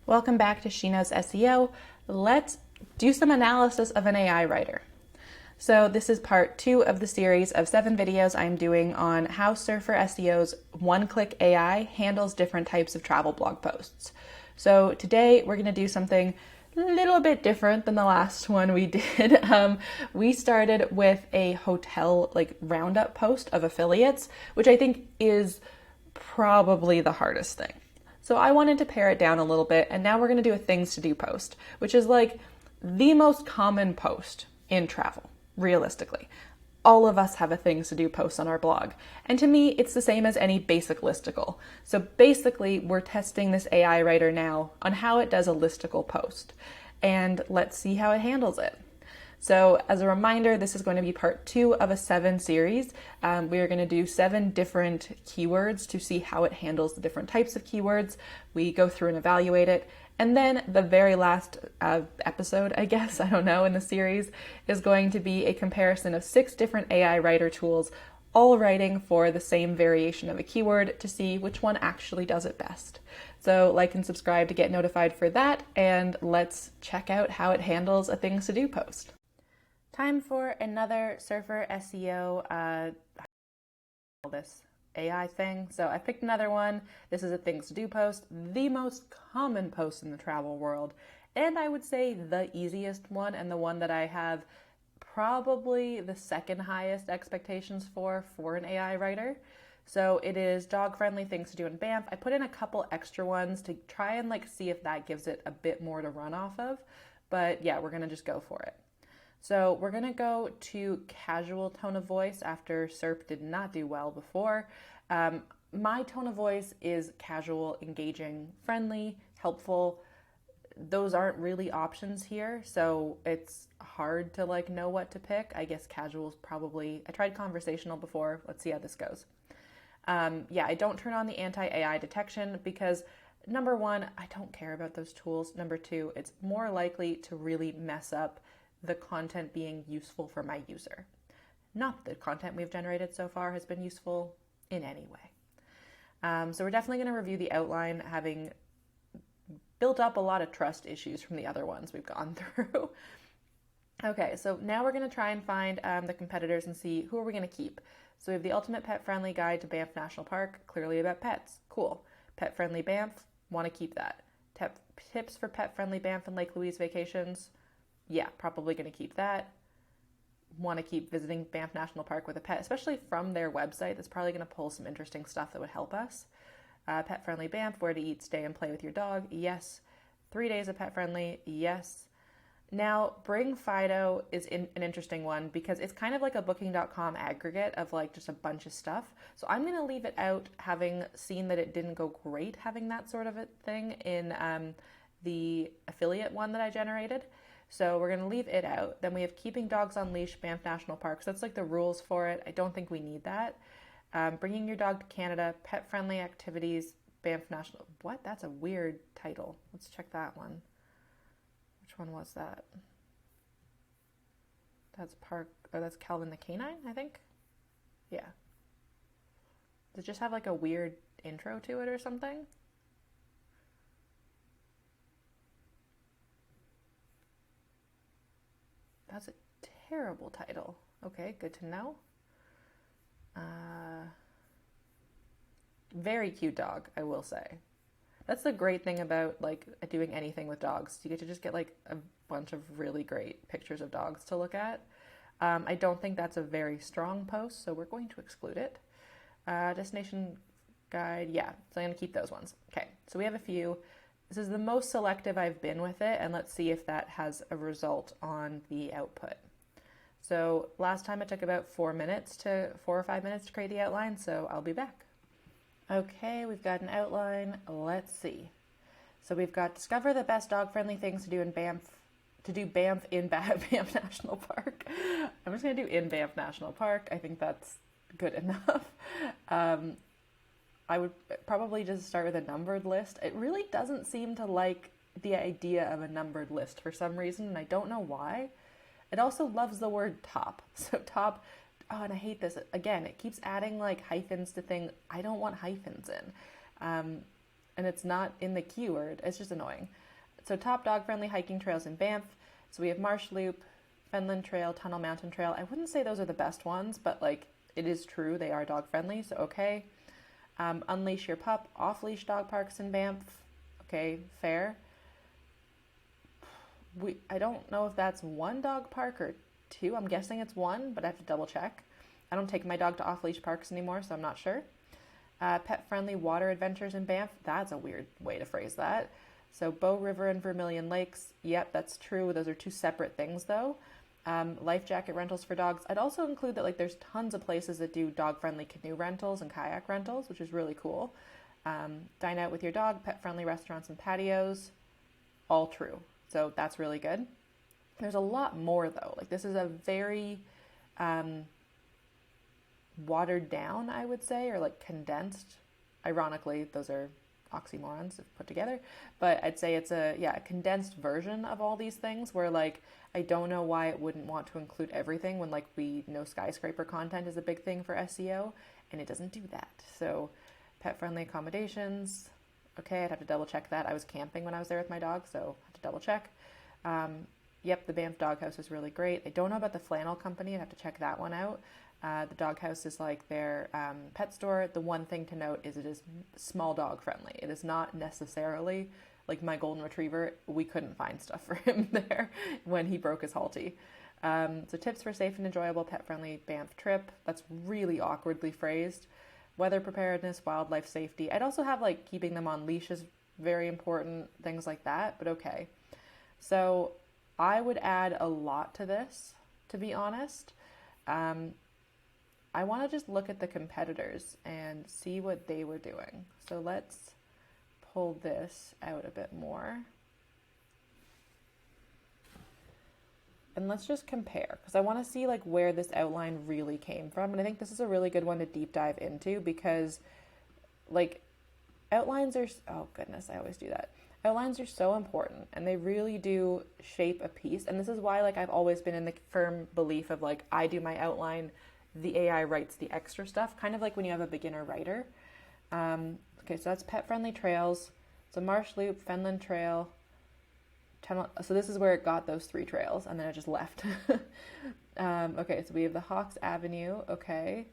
Welcome back to She Knows SEO. Let's do some analysis of an AI writer. So this is part 2 of the series of 7 videos I'm doing on how SurferSEO's one-click AI handles different types of travel blog posts. So today we're going to do something a little bit different than the last one we did. We started with a hotel roundup post of affiliates, which I think is probably the hardest thing. So I wanted to pare it down a little bit, and now we're going to do a things to do post, which is the most common post in travel, realistically. All of us have a things to do post on our blog. And to me, it's the same as any basic listicle. So basically, we're testing this AI writer now on how it does a listicle post. And let's see how it handles it. So as a reminder, this is going to be part 2 of a 7 series. We are going to do 7 different keywords to see how it handles the different types of keywords. We go through and evaluate it. And then the very last episode, I guess, I don't know, in the series is going to be a comparison of 6 different AI writer tools, all writing for the same variation of a keyword to see which one actually does it best. So like and subscribe to get notified for that, and let's check out how it handles a things to do post. Time for another Surfer SEO, this AI thing. So I picked another one. This is a things to do post, the most common post in the travel world, and I would say the easiest one, and the one that I have probably the second highest expectations for an AI writer. So it is dog-friendly things to do in Banff. I put in a couple extra ones to try and see if that gives it a bit more to run off of, but yeah, we're gonna just go for it. So we're going to go to casual tone of voice after SERP did not do well before. My tone of voice is casual, engaging, friendly, helpful. Those aren't really options here, so it's hard to know what to pick. I guess casual is probably, I tried conversational before. Let's see how this goes. Yeah, I don't turn on the anti-AI detection because number 1, I don't care about those tools. Number 2, it's more likely to really mess up the content being useful for my user. Not that the content we've generated so far has been useful in any way. So we're definitely going to review the outline, having built up a lot of trust issues from the other ones we've gone through. Okay, so now we're going to try and find the competitors and see who are we going to keep. So we have the Ultimate Pet Friendly Guide to Banff National Park, clearly about pets. Cool. Pet Friendly Banff, want to keep that. Tips for Pet Friendly Banff and Lake Louise vacations. Yeah, probably going to keep that. Want to keep visiting Banff National Park with a pet, especially from their website. That's probably going to pull some interesting stuff that would help us. Pet Friendly Banff, where to eat, stay, and play with your dog. Yes. 3 days of pet friendly. Yes. Now, Bring Fido is an interesting one because it's kind of like a booking.com aggregate of just a bunch of stuff. So I'm going to leave it out, having seen that it didn't go great having that sort of a thing in the affiliate one that I generated. So we're going to leave it out. Then we have Keeping Dogs on Leash, Banff National Park. So that's the rules for it. I don't think we need that. Bringing Your Dog to Canada, Pet-Friendly Activities, Banff National... What? That's a weird title. Let's check that one. Which one was that? That's that's Calvin the Canine, I think? Yeah. Does it just have a weird intro to it or something? That's a terrible title. Okay, good to know. Very cute dog, I will say. That's the great thing about doing anything with dogs. You get to just get a bunch of really great pictures of dogs to look at. I don't think that's a very strong post, so we're going to exclude it. Destination guide, yeah, so I'm going to keep those ones. Okay, so we have a few. This is the most selective I've been with it, and let's see if that has a result on the output. So last time it took about 4 or 5 minutes to create the outline, so I'll be back. Okay, we've got an outline. Let's see. So we've got discover the best dog-friendly things to do in Banff, Banff National Park. I'm just going to do in Banff National Park. I think that's good enough. I would probably just start with a numbered list. It really doesn't seem to like the idea of a numbered list for some reason, and I don't know why. It also loves the word top. So top, oh, and I hate this. Again, it keeps adding hyphens to things. I don't want hyphens in. and it's not in the keyword. It's just annoying. So top dog-friendly hiking trails in Banff. So we have Marsh Loop, Fenland Trail, Tunnel Mountain Trail. I wouldn't say those are the best ones, but like it is true, they are dog-friendly, so okay. Unleash Your Pup, off-leash dog parks in Banff. Okay, fair. I don't know if that's one dog park or two. I'm guessing it's one, but I have to double check. I don't take my dog to off-leash parks anymore, so I'm not sure. Pet-friendly water adventures in Banff. That's a weird way to phrase that. So Bow River and Vermilion Lakes. Yep, that's true. Those are two separate things, though. Life jacket rentals for dogs. I'd also include that like there's tons of places that do dog-friendly canoe rentals and kayak rentals, which is really cool. Dine out with your dog, pet-friendly restaurants and patios. All true. So that's really good. There's a lot more, though. Like this is a very watered down, I would say, or like condensed. Ironically, those are oxymorons if put together, but I'd say it's a condensed version of all these things where like I don't know why it wouldn't want to include everything when like we know skyscraper content is a big thing for SEO, and it doesn't do that. So pet-friendly accommodations. Okay, I'd have to double check that. I was camping when I was there with my dog, so I have to double check. Yep, the Banff Doghouse is really great. I don't know about the flannel company. I'd have to check that one out. The Doghouse is like their pet store. The one thing to note is it is small dog friendly. It is not necessarily like my golden retriever. We couldn't find stuff for him there when he broke his halty. So tips for safe and enjoyable pet friendly Banff trip. That's really awkwardly phrased. Weather preparedness, wildlife safety. I'd also have like keeping them on leashes, very important, things like that, but okay. So I would add a lot to this, to be honest. I want to just look at the competitors and see what they were doing. So let's pull this out a bit more. And let's just compare, because I want to see like where this outline really came from. And I think this is a really good one to deep dive into because like outlines are, oh goodness, I always do that. Outlines are so important and they really do shape a piece. And this is why like I've always been in the firm belief of like I do my outline, the AI writes the extra stuff, kind of like when you have a beginner writer. Okay, so that's pet-friendly trails. So Marsh Loop, Fenland Trail, Tunnel. So this is where it got those 3 trails, and then it just left. Okay, so we have the Hawks Avenue. Okay.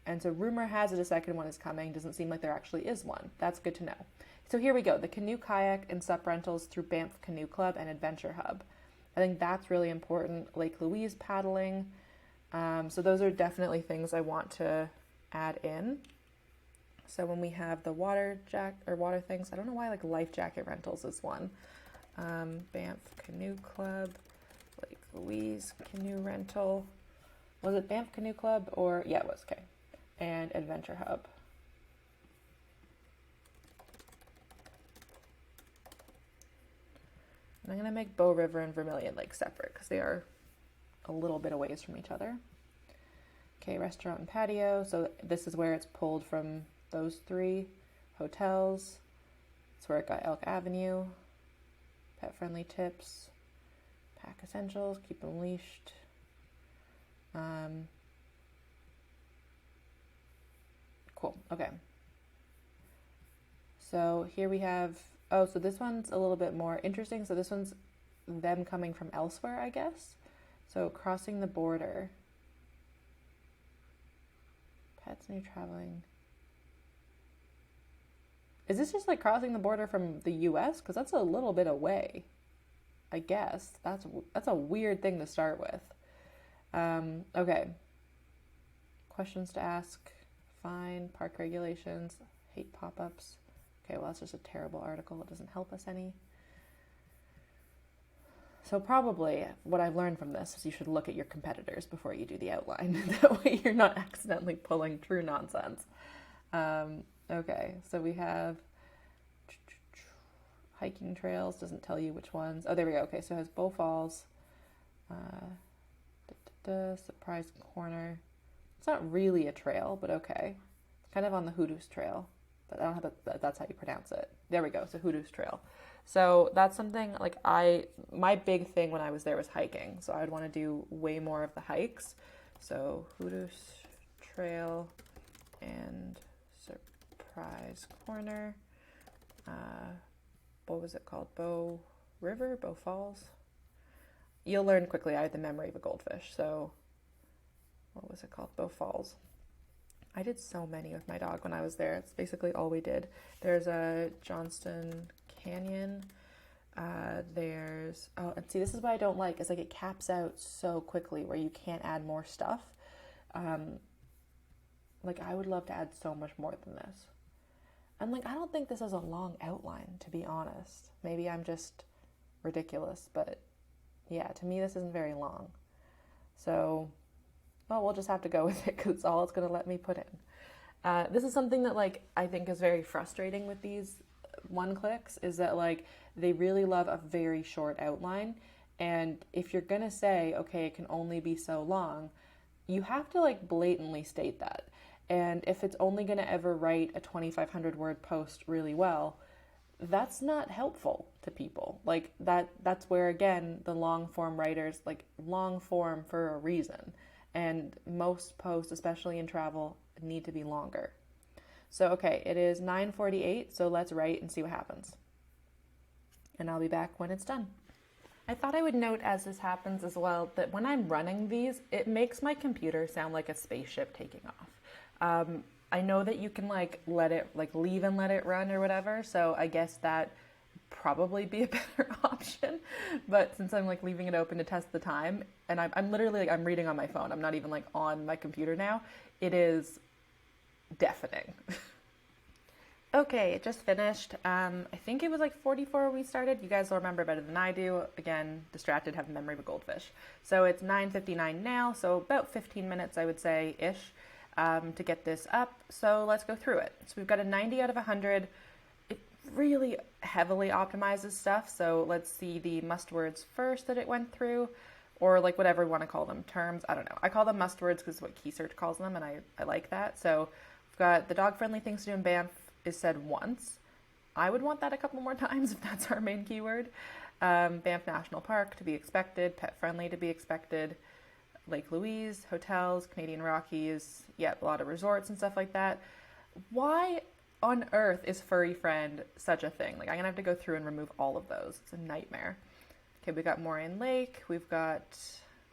And so rumor has it a second one is coming. Doesn't seem like there actually is one. That's good to know. So here we go. The canoe, kayak, and sup rentals through Banff Canoe Club and Adventure Hub. I think that's really important. Lake Louise paddling. So those are definitely things I want to add in. So when we have the water things, I don't know why like life jacket rentals is one. Banff Canoe Club, Lake Louise Canoe Rental. Was it Banff Canoe Club or, yeah, it was, okay. And Adventure Hub. And I'm going to make Bow River and Vermilion Lake separate because they are a little bit away from each other. Okay, restaurant and patio. So this is where it's pulled from those 3 hotels. That's where it got Elk Avenue. Pet-friendly tips. Pack essentials. Keep them leashed. Cool. Okay. So here we have, oh, so this one's a little bit more interesting. So this one's them coming from elsewhere, I guess. So crossing the border. Pets new traveling. Is this just like crossing the border from the US? Because that's a little bit away, I guess. That's a weird thing to start with. Okay. Questions to ask. Fine. Park regulations. Hate pop-ups. Okay, well, that's just a terrible article. It doesn't help us any. So probably what I've learned from this is you should look at your competitors before you do the outline. That way you're not accidentally pulling true nonsense. Okay, so we have hiking trails. Doesn't tell you which ones. Oh, there we go. Okay, so it has Bow Falls. Surprise Corner. It's not really a trail, but okay. It's kind of on the Hoodoo's Trail. But I don't have that's how you pronounce it. There we go. So Hoodoo's Trail. So that's something like my big thing when I was there was hiking. So I would want to do way more of the hikes. So Hoodoo's Trail and Surprise Corner. What was it called? Bow River? Bow Falls? You'll learn quickly. I had the memory of a goldfish. So what was it called? Bow Falls. I did so many with my dog when I was there. It's basically all we did. There's a Johnston Canyon. And see, this is what I don't like, is like it caps out so quickly where you can't add more stuff. Like I would love to add so much more than this. And like, I don't think this is a long outline, to be honest. Maybe I'm just ridiculous, but yeah, to me, this isn't very long. So, well, we'll just have to go with it because it's all it's going to let me put in. This is something that like, I think is very frustrating with these one clicks, is that like, they really love a very short outline. And if you're going to say, okay, it can only be so long, you have to like blatantly state that. And if it's only going to ever write a 2,500 word post really well, that's not helpful to people. Like that's where, again, the long form writers, like long form for a reason. And most posts, especially in travel, need to be longer. So, okay, it is 9:48. So let's write and see what happens. And I'll be back when it's done. I thought I would note as this happens as well that when I'm running these, it makes my computer sound like a spaceship taking off. I know that you can like let it like leave and let it run or whatever. So I guess that probably be a better option. But since I'm like leaving it open to test the time, and I'm literally like, I'm reading on my phone. I'm not even like on my computer now. It is deafening. Okay, it just finished. I think it was like 44 when we started. You guys will remember better than I do. Again, distracted, have the memory of a goldfish. So it's 9:59 now. So about 15 minutes, I would say, ish. To get this up. So let's go through it. So we've got a 90 out of 100. It really heavily optimizes stuff. So let's see the must words first that it went through, or like whatever we want to call them, terms. I don't know. I call them must words because it's what Key Search calls them, and I like that. So we've got the dog friendly things to do in Banff is said once. I would want that a couple more times if that's our main keyword. Banff National Park to be expected, pet friendly to be expected. Lake Louise, hotels, Canadian Rockies, a lot of resorts and stuff like that. Why on earth is furry friend such a thing? Like I'm gonna have to go through and remove all of those. It's a nightmare. Okay, we got Moraine Lake, we've got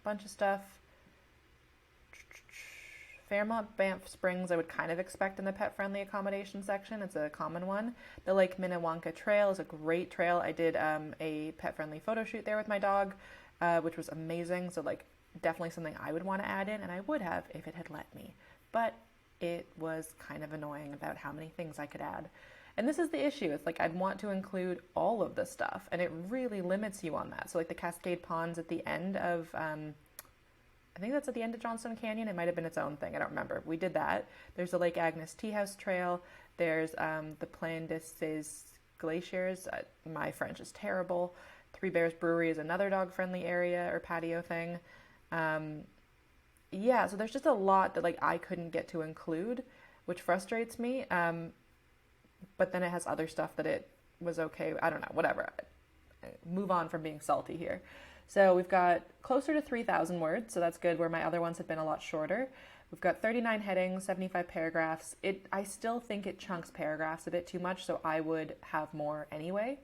a bunch of stuff. Fairmont Banff Springs I would kind of expect in the pet friendly accommodation section. It's a common one. The Lake Minnewanka Trail is a great trail. I did a pet friendly photo shoot there with my dog, which was amazing. So like definitely something I would want to add in, and I would have if it had let me, but it was kind of annoying about how many things I could add. And this is the issue. It's like I'd want to include all of the stuff, and it really limits you on that. So like the Cascade Ponds at the end of, I think that's at the end of Johnston Canyon. It might have been its own thing. I don't remember. We did that. There's the Lake Agnes Tea House Trail. There's the Plaine des Glaciers. My French is terrible. Three Bears Brewery is another dog-friendly area or patio thing. So there's just a lot that like I couldn't get to include, which frustrates me. But then it has other stuff that it was okay. I don't know, whatever. Move on from being salty here. So we've got closer to 3,000 words. So that's good, where my other ones have been a lot shorter. We've got 39 headings, 75 paragraphs. I still think it chunks paragraphs a bit too much. So I would have more anyway.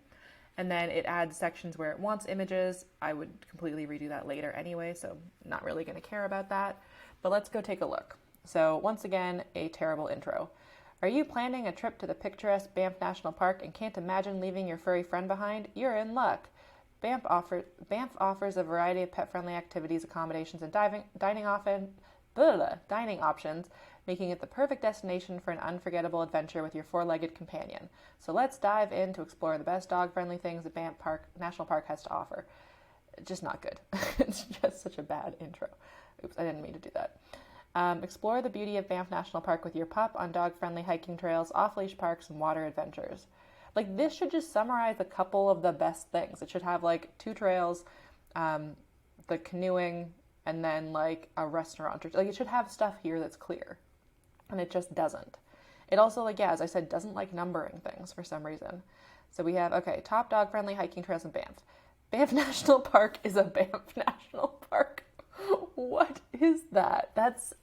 And then it adds sections where it wants images. I would completely redo that later anyway, so not really going to care about that. But let's go take a look. So once again, a terrible intro. Are you planning a trip to the picturesque Banff National Park and can't imagine leaving your furry friend behind? You're in luck. Banff offers a variety of pet-friendly activities, accommodations, and dining options, making it the perfect destination for an unforgettable adventure with your four-legged companion. So let's dive in to explore the best dog-friendly things that Banff National Park has to offer. Just not good. It's just such a bad intro. Oops, I didn't mean to do that. Explore the beauty of Banff National Park with your pup on dog-friendly hiking trails, off-leash parks, and water adventures. Like, this should just summarize a couple of the best things. It should have, like, 2 trails, the canoeing, and then, like, a restaurant. Like, it should have stuff here that's clear. And it just doesn't. It also, like, as I said, doesn't like numbering things for some reason. So we have, okay, top dog-friendly hiking trails in Banff. Banff National Park is a Banff National Park. What is that?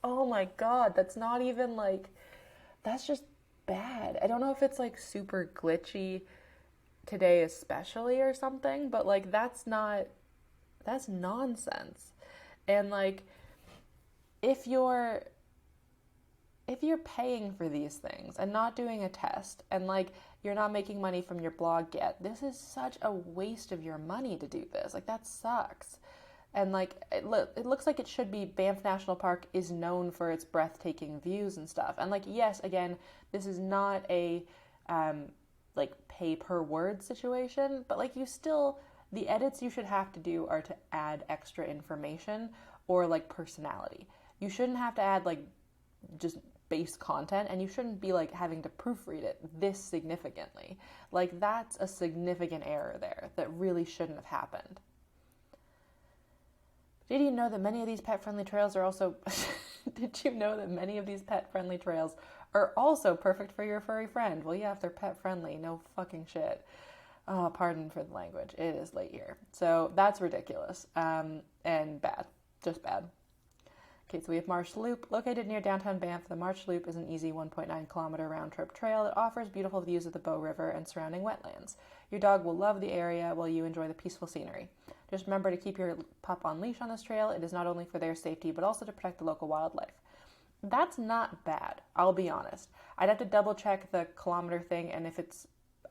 Oh my God, that's not even, like, that's just bad. I don't know if it's like super glitchy today especially or something, but like that's nonsense. And like if you're paying for these things and not doing a test and like you're not making money from your blog yet, this is such a waste of your money to do this. Like that sucks. And like it looks like it should be. Banff National Park is known for its breathtaking views and stuff. And like, yes, again, this is not a like pay per word situation, but like the edits you should have to do are to add extra information or like personality. You shouldn't have to add like just base content, and you shouldn't be like having to proofread it this significantly. Like that's a significant error there that really shouldn't have happened. Did you know that many of these pet-friendly trails are also Did you know that many of these pet-friendly trails are also perfect for your furry friend? Well, yeah, if they're pet-friendly, no fucking shit. Oh, pardon for the language. It is late here. So that's ridiculous. And bad. Just bad. Okay, so we have Marsh Loop. Located near downtown Banff, the Marsh Loop is an easy 1.9 kilometer round-trip trail that offers beautiful views of the Bow River and surrounding wetlands. Your dog will love the area while you enjoy the peaceful scenery. Just remember to keep your pup on leash on this trail. It is not only for their safety, but also to protect the local wildlife. That's not bad, I'll be honest. I'd have to double check the kilometer thing, and if it's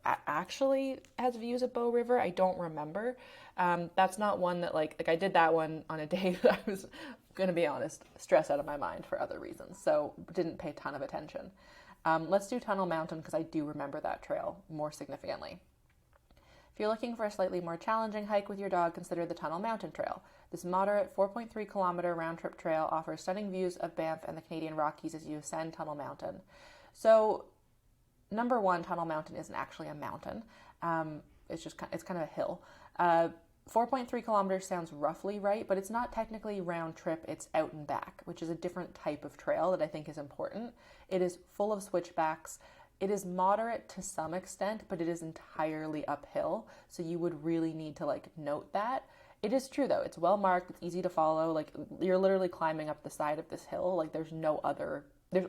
actually has views of Bow River, I don't remember. That's not one that like I did that one on a day that I was gonna be honest, stressed out of my mind for other reasons, so didn't pay a ton of attention. Let's do Tunnel Mountain because I do remember that trail more significantly. If you're looking for a slightly more challenging hike with your dog, consider the Tunnel Mountain Trail. This moderate 4.3 kilometer round-trip trail offers stunning views of Banff and the Canadian Rockies as you ascend Tunnel Mountain. So, number one, Tunnel Mountain isn't actually a mountain. It's kind of a hill. 4.3 kilometers sounds roughly right, but it's not technically round trip, it's out and back, which is a different type of trail that I think is important. It is full of switchbacks. It is moderate to some extent, but it is entirely uphill, so you would really need to like note that. It is true though, it's well marked, it's easy to follow, like you're literally climbing up the side of this hill, like there's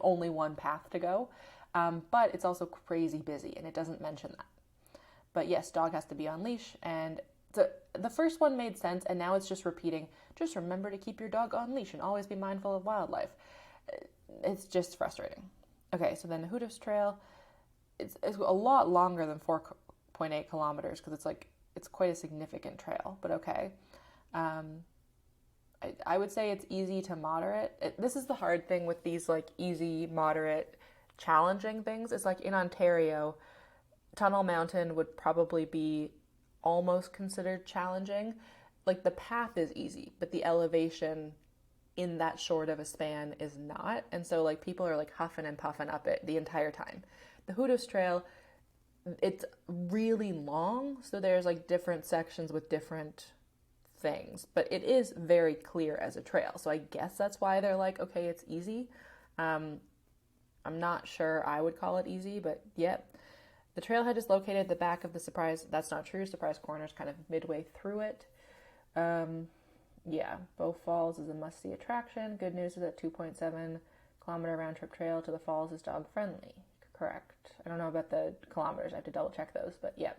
only one path to go, but it's also crazy busy, and it doesn't mention that. But yes, dog has to be on leash, and the first one made sense, and now it's just repeating, just remember to keep your dog on leash and always be mindful of wildlife. It's just frustrating. Okay, so then the Hoodos Trail, it's a lot longer than 4.8 kilometers because it's quite a significant trail, but okay. I would say it's easy to moderate. This is the hard thing with these like easy, moderate, challenging things. It's like in Ontario, Tunnel Mountain would probably be almost considered challenging. Like the path is easy, but the elevation in that short of a span is not. And so like people are like huffing and puffing up it the entire time. The Hoodos Trail, it's really long, so there's like different sections with different things, but it is very clear as a trail. So I guess that's why they're like, okay, it's easy. I'm not sure I would call it easy, but yep. The trailhead is located at the back of the Surprise. That's not true. Surprise Corner is kind of midway through it. Yeah, Bow Falls is a must-see attraction. Good news is that 2.7 kilometer round-trip trail to the falls is dog-friendly. Correct. I don't know about the kilometers. I have to double-check those, but yeah.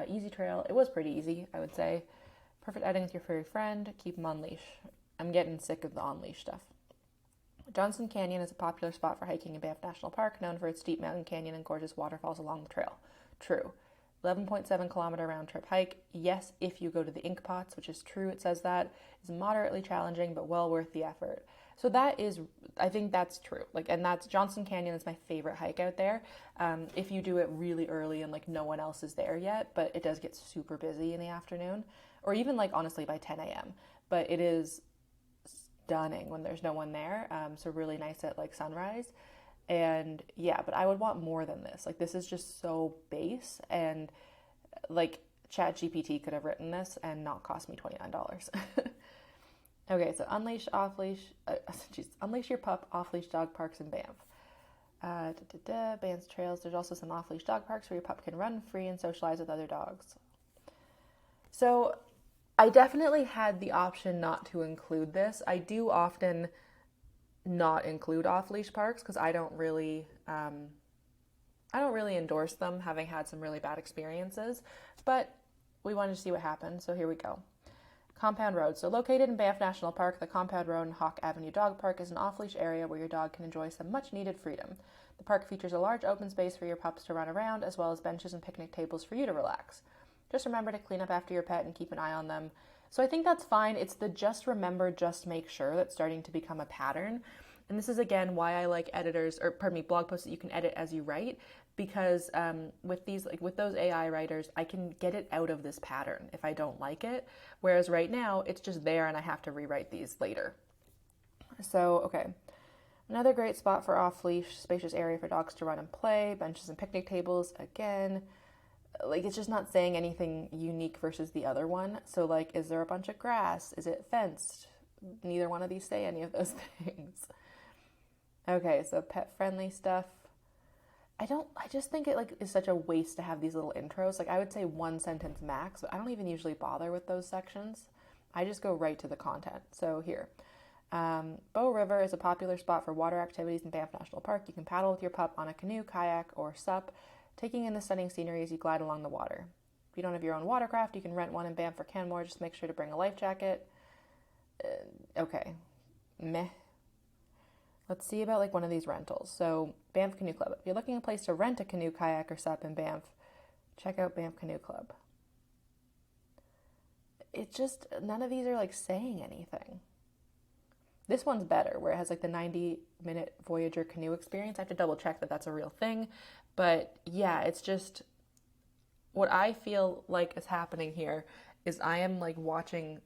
Easy trail. It was pretty easy, I would say. Perfect outing with your furry friend. Keep him on leash. I'm getting sick of the on-leash stuff. Johnson Canyon is a popular spot for hiking in Banff National Park, known for its steep mountain canyon and gorgeous waterfalls along the trail. True. 11.7 kilometer round trip hike. Yes, if you go to the ink pots, which is true, it says that, is moderately challenging, but well worth the effort. So that is, I think that's true. Like, and that's Johnson Canyon is my favorite hike out there. If you do it really early and like no one else is there yet, but it does get super busy in the afternoon, or even like honestly by 10 a.m. But it is stunning when there's no one there. So really nice at like sunrise. And yeah, but I would want more than this. Like this is just so base, and like ChatGPT could have written this and not cost me $29. Okay, so unleash, off leash, unleash your pup, off leash dog parks in Banff. Banff's trails. There's also some off leash dog parks where your pup can run free and socialize with other dogs. So I definitely had the option not to include this. I do often not include off-leash parks because I don't really I don't really endorse them, having had some really bad experiences, but we wanted to see what happened, so here we go. Compound Road. So located in Banff National Park, the Compound Road and Hawk Avenue Dog Park is an off-leash area where your dog can enjoy some much-needed freedom. The park features a large open space for your pups to run around, as well as benches and picnic tables for you to relax. Just remember to clean up after your pet and keep an eye on them. So I think that's fine. It's the just remember, just make sure that's starting to become a pattern. And this is, again, why I like blog posts that you can edit as you write, because with those AI writers, I can get it out of this pattern if I don't like it. Whereas right now, it's just there and I have to rewrite these later. So, okay. Another great spot for off-leash, spacious area for dogs to run and play, benches and picnic tables. Again, it's just not saying anything unique versus the other one. So, is there a bunch of grass? Is it fenced? Neither one of these say any of those things. Okay, so pet-friendly stuff. I just think it is such a waste to have these little intros. I would say one sentence max, but I don't even usually bother with those sections. I just go right to the content. So here, Bow River is a popular spot for water activities in Banff National Park. You can paddle with your pup on a canoe, kayak, or sup, taking in the stunning scenery as you glide along the water. If you don't have your own watercraft, you can rent one in Banff or Canmore. Just make sure to bring a life jacket. Okay, meh. Let's see about one of these rentals. So Banff Canoe Club. If you're looking for a place to rent a canoe, kayak, or sup in Banff, check out Banff Canoe Club. It's just, none of these are saying anything. This one's better, where it has the 90-minute Voyager canoe experience. I have to double check that that's a real thing. But yeah, it's just, what I feel like is happening here is I am watching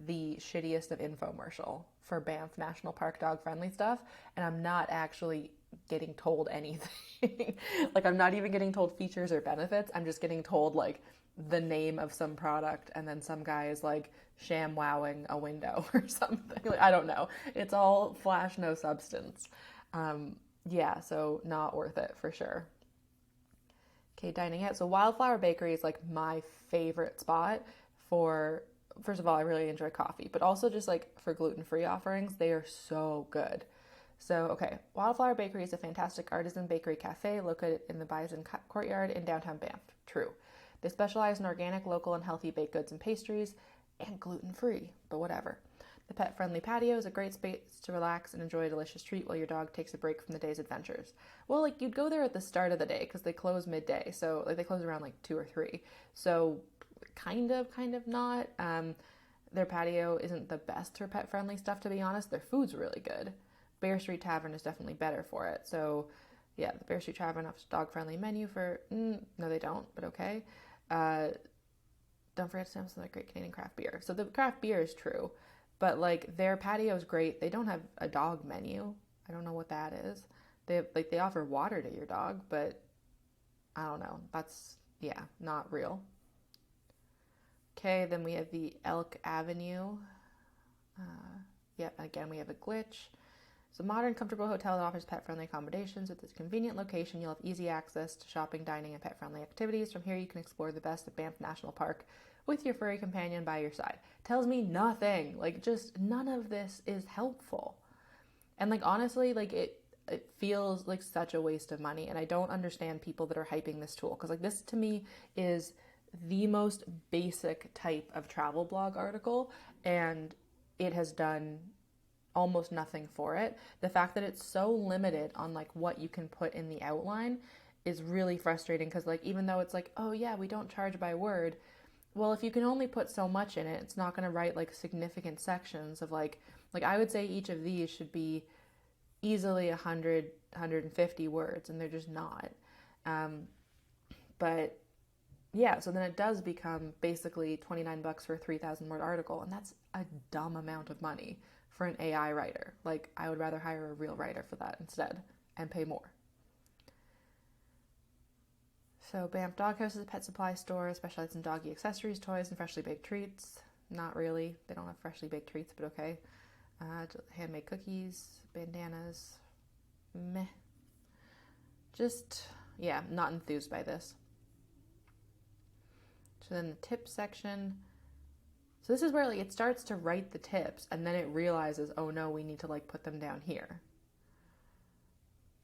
the shittiest of infomercial for Banff National Park dog friendly stuff, and I'm not actually getting told anything. I'm not even getting told features or benefits. I'm just getting told the name of some product, and then some guy is sham wowing a window or something. I don't know. It's all flash, no substance. Yeah, so not worth it for sure. Okay, dining out. So Wildflower Bakery is my favorite spot for, first of all, I really enjoy coffee, but also just for gluten-free offerings, they are so good. So, okay, Wildflower Bakery is a fantastic artisan bakery cafe located in the Bison Courtyard in downtown Banff. True. They specialize in organic, local, and healthy baked goods and pastries, and gluten-free, but whatever. The pet-friendly patio is a great space to relax and enjoy a delicious treat while your dog takes a break from the day's adventures. Well, you'd go there at the start of the day because they close midday, so they close around 2 or 3. So kind of not. Their patio isn't the best for pet-friendly stuff, to be honest. Their food's really good. Bear Street Tavern is definitely better for it. So yeah, the Bear Street Tavern offers dog-friendly menu for, no they don't, but okay. Don't forget to sample some great Canadian craft beer. So the craft beer is true, but their patio is great. They don't have a dog menu. I don't know what that is. They offer water to your dog, but I don't know. That's, yeah, not real. Okay, then we have the Elk Avenue. Again, we have a glitch. It's a modern, comfortable hotel that offers pet-friendly accommodations. With its convenient location, you'll have easy access to shopping, dining, and pet-friendly activities. From here, you can explore the best of Banff National Park with your furry companion by your side. Tells me nothing. Just none of this is helpful. And honestly, it feels like such a waste of money. And I don't understand people that are hyping this tool. Because this to me is the most basic type of travel blog article. And it has done almost nothing for it. The fact that it's so limited on what you can put in the outline is really frustrating, because even though it's oh yeah, we don't charge by word, well, if you can only put so much in it, it's not going to write significant sections of I would say each of these should be easily 100, 150 words, and they're just not. But yeah, so then it does become basically $29 for a 3,000 word article, and that's a dumb amount of money for an AI writer. I would rather hire a real writer for that instead and pay more. So Banff Doghouse is a pet supply store specialized in doggy accessories, toys, and freshly baked treats. Not really. They don't have freshly baked treats, but okay. Handmade cookies, bandanas. Meh. Just, yeah, not enthused by this. So then the tips section. So this is where it starts to write the tips, and then it realizes, oh no, we need to put them down here.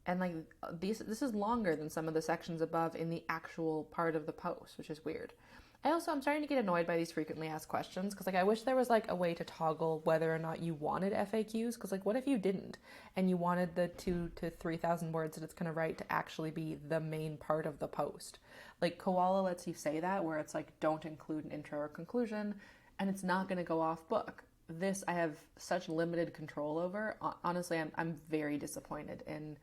And like this is longer than some of the sections above in the actual part of the post, which is weird. I'm starting to get annoyed by these frequently asked questions because like I wish there was like a way to toggle whether or not you wanted FAQs, because like what if you didn't and you wanted the 2,000 to 3,000 words that it's going to write to actually be the main part of the post. Like Koala lets you say that, where it's like don't include an intro or conclusion, and it's not going to go off book. This I have such limited control over. Honestly, I'm very disappointed in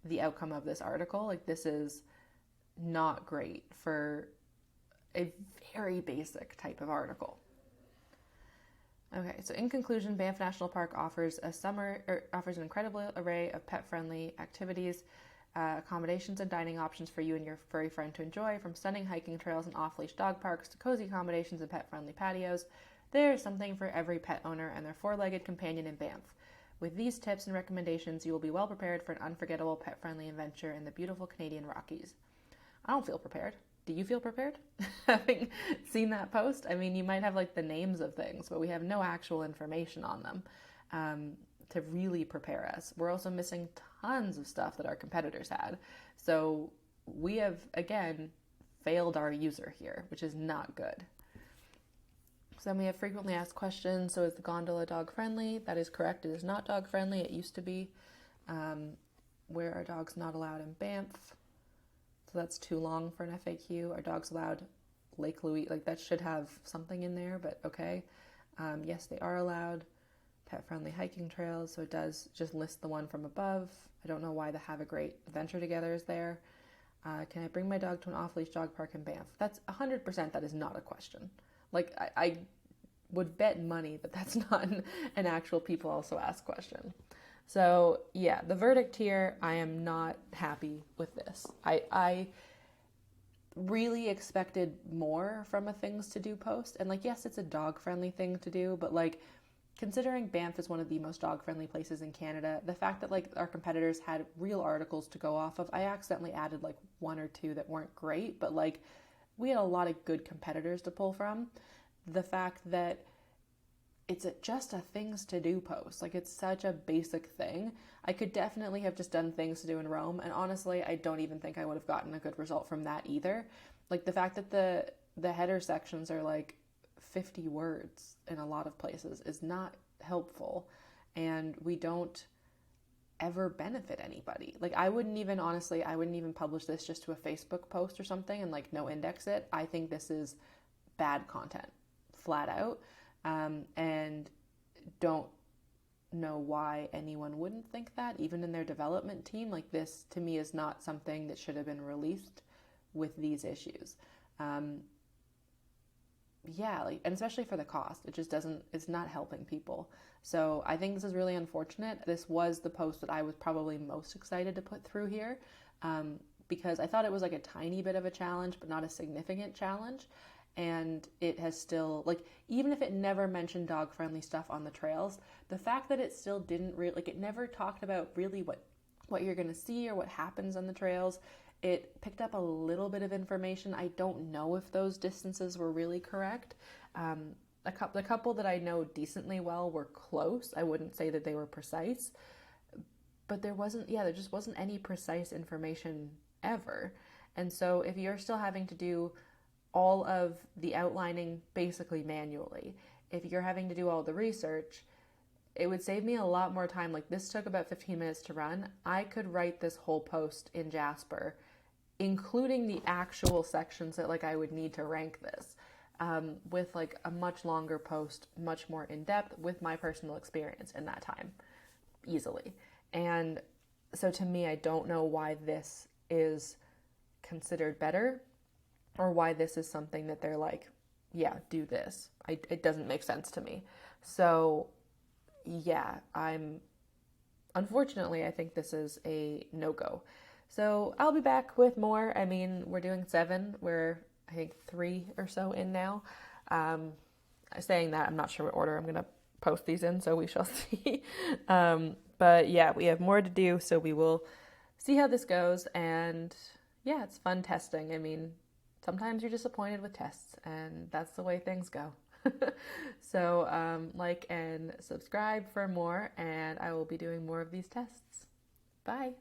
the outcome of this article. Like this is not great for a very basic type of article. Okay, so in conclusion, Banff National Park offers an incredible array of pet-friendly activities, accommodations and dining options for you and your furry friend to enjoy, from stunning hiking trails and off-leash dog parks to cozy accommodations and pet-friendly patios. There's something for every pet owner and their four-legged companion in Banff. With these tips and recommendations, you will be well prepared for an unforgettable pet-friendly adventure in the beautiful Canadian Rockies. I don't feel prepared. Do you feel prepared? Having seen that post? I mean, you might have like the names of things, but we have no actual information on them to really prepare us. We're also missing tons of stuff that our competitors had. So we have, again, failed our user here, which is not good. So then we have frequently asked questions. So is the gondola dog friendly? That is correct. It is not dog friendly. It used to be. Where are dogs not allowed in Banff? So that's too long for an FAQ. Are dogs allowed Lake Louise? Like that should have something in there, but okay. Yes, they are allowed. Pet-friendly hiking trails. So it does just list the one from above. I don't know why the Have a Great Adventure Together is there. Can I bring my dog to an off-leash dog park in Banff? That's 100%. That is not a question. Like I would bet money that that's not an actual people also ask question. So yeah, the verdict here, I am not happy with this. I really expected more from a things to do post. And like, yes, it's a dog friendly thing to do, but like considering Banff is one of the most dog friendly places in Canada, the fact that like our competitors had real articles to go off of, I accidentally added like one or two that weren't great, but like we had a lot of good competitors to pull from. The fact that it's just a things to do post. Like it's such a basic thing. I could definitely have just done things to do in Rome. And honestly, I don't even think I would have gotten a good result from that either. Like the fact that the header sections are like 50 words in a lot of places is not helpful. And we don't ever benefit anybody. Like I wouldn't even publish this just to a Facebook post or something and like no index it. I think this is bad content, flat out. And don't know why anyone wouldn't think that, even in their development team. Like this, to me, is not something that should have been released with these issues. Yeah, like, and especially for the cost, it's not helping people. So I think this is really unfortunate. This was the post that I was probably most excited to put through here, because I thought it was like a tiny bit of a challenge, but not a significant challenge. And it has still, like, even if it never mentioned dog friendly stuff on the trails, the fact that it still didn't really, like, it never talked about really what you're going to see or what happens on the trails. It picked up a little bit of information. I don't know if those distances were really correct. The couple that I know decently well were close. I wouldn't say that they were precise, but there just wasn't any precise information ever. And so if you're still having to do all of the outlining basically manually, if you're having to do all the research, it would save me a lot more time. Like this took about 15 minutes to run. I could write this whole post in Jasper, including the actual sections that like I would need to rank this, with like a much longer post, much more in depth with my personal experience in that time, easily. And so to me, I don't know why this is considered better, or why this is something that they're like, yeah, do this. It doesn't make sense to me. So yeah, unfortunately, I think this is a no-go. So I'll be back with more. I mean, we're doing 7. We're, I think, 3 or so in now. Saying that, I'm not sure what order I'm going to post these in, so we shall see. But yeah, we have more to do, so we will see how this goes. And yeah, it's fun testing. I mean, sometimes you're disappointed with tests, and that's the way things go. So like and subscribe for more, and I will be doing more of these tests. Bye.